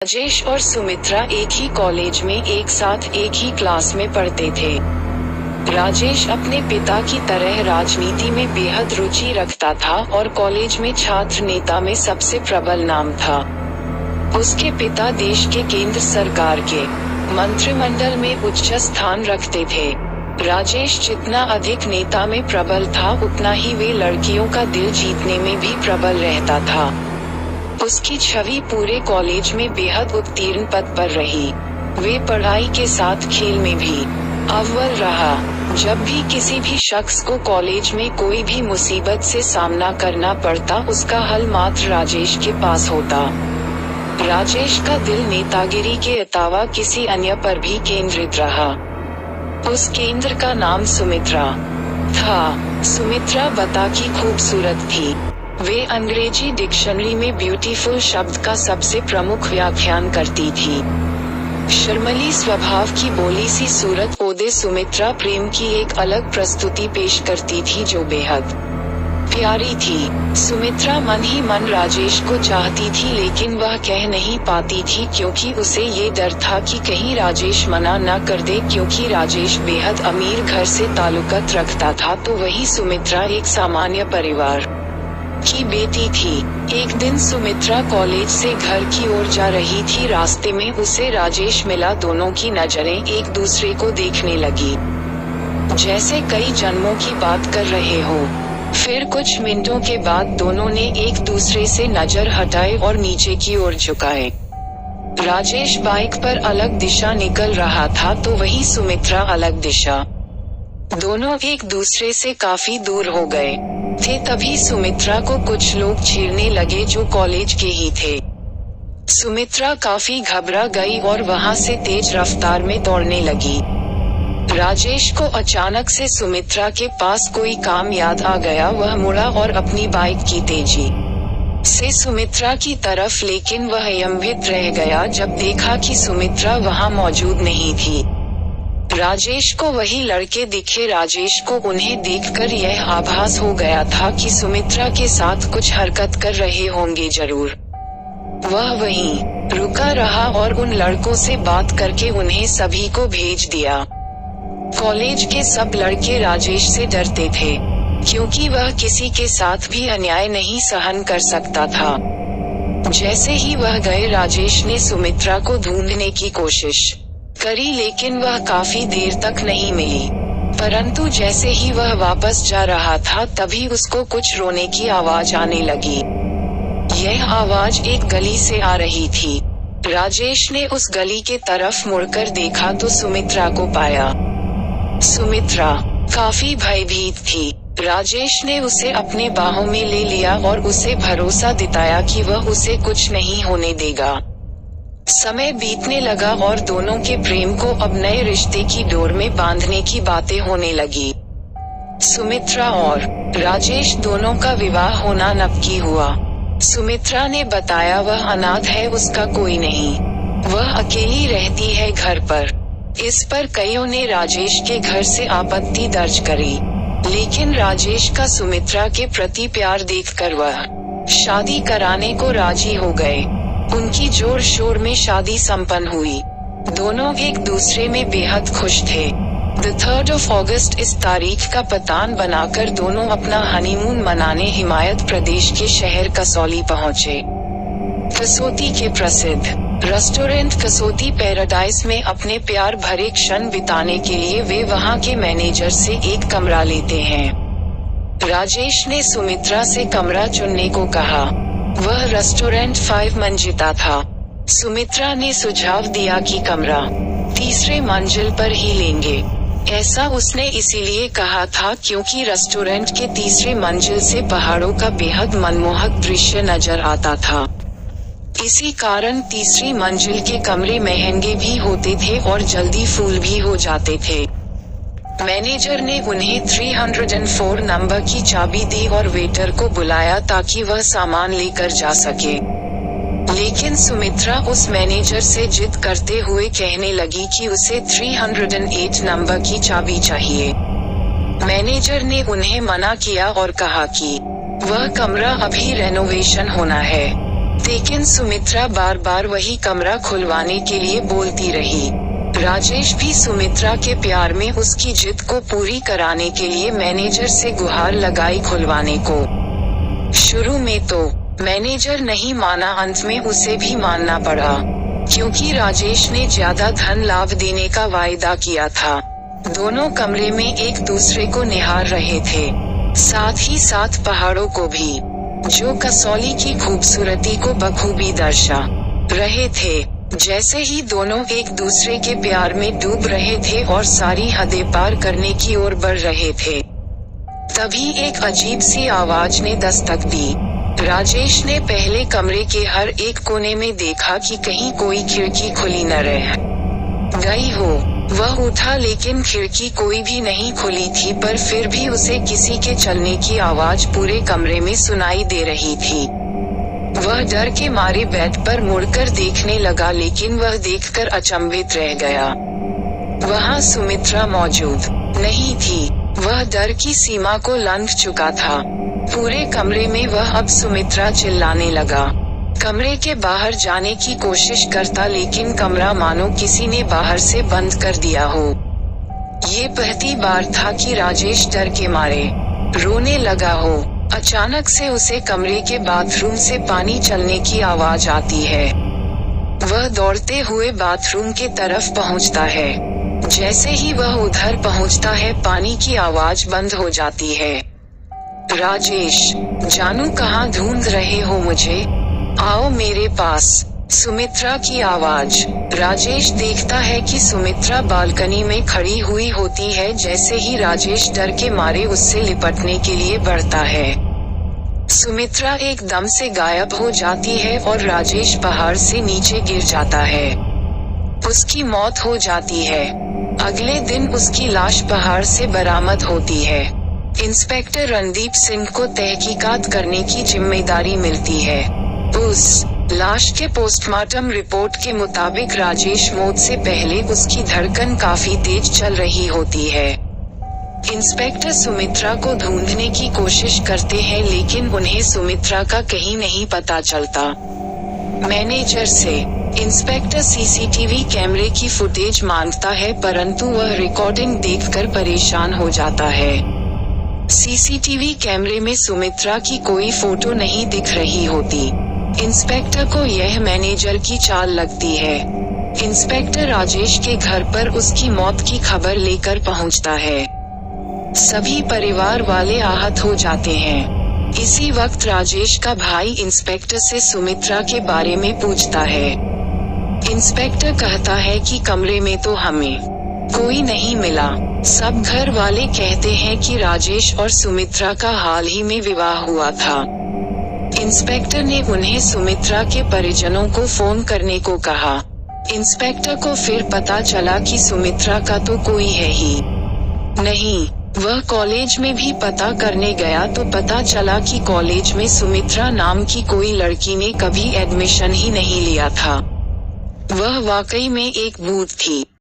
राजेश और सुमित्रा एक ही कॉलेज में एक साथ एक ही क्लास में पढ़ते थे। राजेश अपने पिता की तरह राजनीति में बेहद रुचि रखता था और कॉलेज में छात्र नेता में सबसे प्रबल नाम था। उसके पिता देश के केंद्र सरकार के मंत्रिमंडल में उच्च स्थान रखते थे। राजेश जितना अधिक नेता में प्रबल था उतना ही वे लड़कियों का दिल जीतने में भी प्रबल रहता था। उसकी छवि पूरे कॉलेज में बेहद उत्तीर्ण पद पर रही। वे पढ़ाई के साथ खेल में भी अव्वल रहा। जब भी किसी भी शख्स को कॉलेज में कोई भी मुसीबत से सामना करना पड़ता उसका हल मात्र राजेश के पास होता। राजेश का दिल नेतागिरी के अलावा किसी अन्य पर भी केंद्रित रहा। उस केंद्र का नाम सुमित्रा था। सुमित्रा बता की खूबसूरत थी। वे अंग्रेजी डिक्शनरी में ब्यूटीफुल शब्द का सबसे प्रमुख व्याख्यान करती थी। शर्मली स्वभाव की बोली सी सूरत ओदे सुमित्रा प्रेम की एक अलग प्रस्तुति पेश करती थी जो बेहद प्यारी थी। सुमित्रा मन ही मन राजेश को चाहती थी लेकिन वह कह नहीं पाती थी क्योंकि उसे ये डर था कि कहीं राजेश मना न कर दे, क्योंकि राजेश बेहद अमीर घर से ताल्लुकत रखता था तो वही सुमित्रा एक सामान्य परिवार की बेटी थी। एक दिन सुमित्रा कॉलेज से घर की ओर जा रही थी। रास्ते में उसे राजेश मिला। दोनों की नजरें एक दूसरे को देखने लगी जैसे कई जन्मों की बात कर रहे हो। फिर कुछ मिनटों के बाद दोनों ने एक दूसरे से नजर हटाए और नीचे की ओर झुकाए। राजेश बाइक पर अलग दिशा निकल रहा था तो वही सुमित्रा अलग दिशा। दोनों एक दूसरे से काफी दूर हो गए थे। तभी सुमित्रा को कुछ लोग छेड़ने लगे जो कॉलेज के ही थे। सुमित्रा काफी घबरा गई और वहां से तेज रफ्तार में दौड़ने लगी। राजेश को अचानक से सुमित्रा के पास कोई काम याद आ गया। वह मुड़ा और अपनी बाइक की तेजी से सुमित्रा की तरफ, लेकिन वह अयंभित रह गया जब देखा कि सुमित्रा वहां मौजूद नहीं थी। राजेश को वही लड़के दिखे। राजेश को उन्हें देखकर यह आभास हो गया था कि सुमित्रा के साथ कुछ हरकत कर रहे होंगे जरूर। वह वहीं रुका रहा और उन लड़कों से बात करके उन्हें सभी को भेज दिया। कॉलेज के सब लड़के राजेश से डरते थे क्योंकि वह किसी के साथ भी अन्याय नहीं सहन कर सकता था। जैसे ही वह गए राजेश ने सुमित्रा को ढूंढने की कोशिश करी लेकिन वह काफी देर तक नहीं मिली। परंतु जैसे ही वह वापस जा रहा था तभी उसको कुछ रोने की आवाज आने लगी। यह आवाज एक गली से आ रही थी। राजेश ने उस गली के तरफ मुड़कर देखा तो सुमित्रा को पाया। सुमित्रा काफी भयभीत थी। राजेश ने उसे अपने बाहों में ले लिया और उसे भरोसा दिलाया कि वह उसे कुछ नहीं होने देगा। समय बीतने लगा और दोनों के प्रेम को अब नए रिश्ते की डोर में बांधने की बातें होने लगी। सुमित्रा और राजेश दोनों का विवाह होना नक्की हुआ। सुमित्रा ने बताया वह अनाथ है, उसका कोई नहीं, वह अकेली रहती है घर पर। इस पर कईयों ने राजेश के घर से आपत्ति दर्ज करी, लेकिन राजेश का सुमित्रा के प्रति प्यार देखकर वह शादी कराने को राजी हो गए। उनकी जोर शोर में शादी संपन्न हुई। दोनों एक दूसरे में बेहद खुश थे। The 3rd of August इस तारीख का पतान बनाकर दोनों अपना हनीमून मनाने हिमायत प्रदेश के शहर कसौली पहुंचे। कसौती के प्रसिद्ध रेस्टोरेंट कसौती पैराडाइज में अपने प्यार भरे क्षण बिताने के लिए वे वहां के मैनेजर से एक कमरा लेते हैं। राजेश ने सुमित्रा से कमरा चुनने को कहा। वह रेस्टोरेंट 5 मंजिला था। सुमित्रा ने सुझाव दिया कि कमरा 3रे मंजिल पर ही लेंगे। ऐसा उसने इसीलिए कहा था क्योंकि रेस्टोरेंट के 3रे मंजिल से पहाड़ों का बेहद मनमोहक दृश्य नजर आता था। इसी कारण 3री मंजिल के कमरे महंगे भी होते थे और जल्दी फुल भी हो जाते थे। मैनेजर ने उन्हें 304 नंबर की चाबी दी और वेटर को बुलाया ताकि वह सामान लेकर जा सके। लेकिन सुमित्रा उस मैनेजर से जिद करते हुए कहने लगी कि उसे 308 नंबर की चाबी चाहिए। मैनेजर ने उन्हें मना किया और कहा कि वह कमरा अभी रेनोवेशन होना है। लेकिन सुमित्रा बार बार वही कमरा खुलवाने के लिए बोलती रही। राजेश भी सुमित्रा के प्यार में उसकी जिद को पूरी कराने के लिए मैनेजर से गुहार लगाई खुलवाने को। शुरू में तो मैनेजर नहीं माना, अंत में उसे भी मानना पड़ा, क्योंकि राजेश ने ज्यादा धन लाभ देने का वायदा किया था। दोनों कमरे में एक दूसरे को निहार रहे थे, साथ ही साथ पहाड़ों को भी, जो कसौली की खूबसूरती को बखूबी दर्शा रहे थे। जैसे ही दोनों एक दूसरे के प्यार में डूब रहे थे और सारी हदें पार करने की ओर बढ़ रहे थे, तभी एक अजीब सी आवाज ने दस्तक दी। राजेश ने पहले कमरे के हर एक कोने में देखा कि कहीं कोई खिड़की खुली न रह गई हो। वह उठा, लेकिन खिड़की कोई भी नहीं खुली थी, पर फिर भी उसे किसी के चलने की आवाज पूरे कमरे में सुनाई दे रही थी। वह डर के मारे बेड पर मुड़कर देखने लगा, लेकिन वह देखकर अचंभित रह गया। वहां सुमित्रा मौजूद नहीं थी। वह डर की सीमा को लंघ चुका था। पूरे कमरे में वह अब सुमित्रा चिल्लाने लगा। कमरे के बाहर जाने की कोशिश करता, लेकिन कमरा मानो किसी ने बाहर से बंद कर दिया हो। ये पहली बार था कि राजेश डर के मारे रोने लगा हो। अचानक से उसे कमरे के बाथरूम से पानी चलने की आवाज आती है। वह दौड़ते हुए बाथरूम के तरफ पहुंचता है। जैसे ही वह उधर पहुंचता है, पानी की आवाज बंद हो जाती है। राजेश, जानू कहाँ ढूंढ रहे हो मुझे? आओ मेरे पास। सुमित्रा की आवाज। राजेश देखता है कि सुमित्रा बालकनी में खड़ी हुई होती है। जैसे ही राजेश डर के मारे उससे लिपटने के लिए बढ़ता है, सुमित्रा एकदम से गायब हो जाती है और राजेश पहाड़ से नीचे गिर जाता है। उसकी मौत हो जाती है। अगले दिन उसकी लाश पहाड़ से बरामद होती है। इंस्पेक्टर रणदीप सिंह को तहकीकात करने की जिम्मेदारी मिलती है। उस लाश के पोस्टमार्टम रिपोर्ट के मुताबिक राजेश मौत से पहले उसकी धड़कन काफी तेज चल रही होती है। इंस्पेक्टर सुमित्रा को ढूंढने की कोशिश करते हैं, लेकिन उन्हें सुमित्रा का कहीं नहीं पता चलता। मैनेजर से इंस्पेक्टर सीसीटीवी कैमरे की फुटेज मांगता है, परंतु वह रिकॉर्डिंग देखकर परेशान हो जाता है। सीसीटीवी कैमरे में सुमित्रा की कोई फोटो नहीं दिख रही होती। इंस्पेक्टर को यह मैनेजर की चाल लगती है। इंस्पेक्टर राजेश के घर पर उसकी मौत की खबर लेकर पहुंचता है। सभी परिवार वाले आहत हो जाते हैं। इसी वक्त राजेश का भाई इंस्पेक्टर से सुमित्रा के बारे में पूछता है। इंस्पेक्टर कहता है कि कमरे में तो हमें कोई नहीं मिला। सब घर वाले कहते हैं कि राजेश और सुमित्रा का हाल ही में विवाह हुआ था। इंस्पेक्टर ने उन्हें सुमित्रा के परिजनों को फोन करने को कहा। इंस्पेक्टर को फिर पता चला कि सुमित्रा का तो कोई है ही नहीं। वह कॉलेज में भी पता करने गया तो पता चला कि कॉलेज में सुमित्रा नाम की कोई लड़की ने कभी एडमिशन ही नहीं लिया था। वह वाकई में एक भूत थी।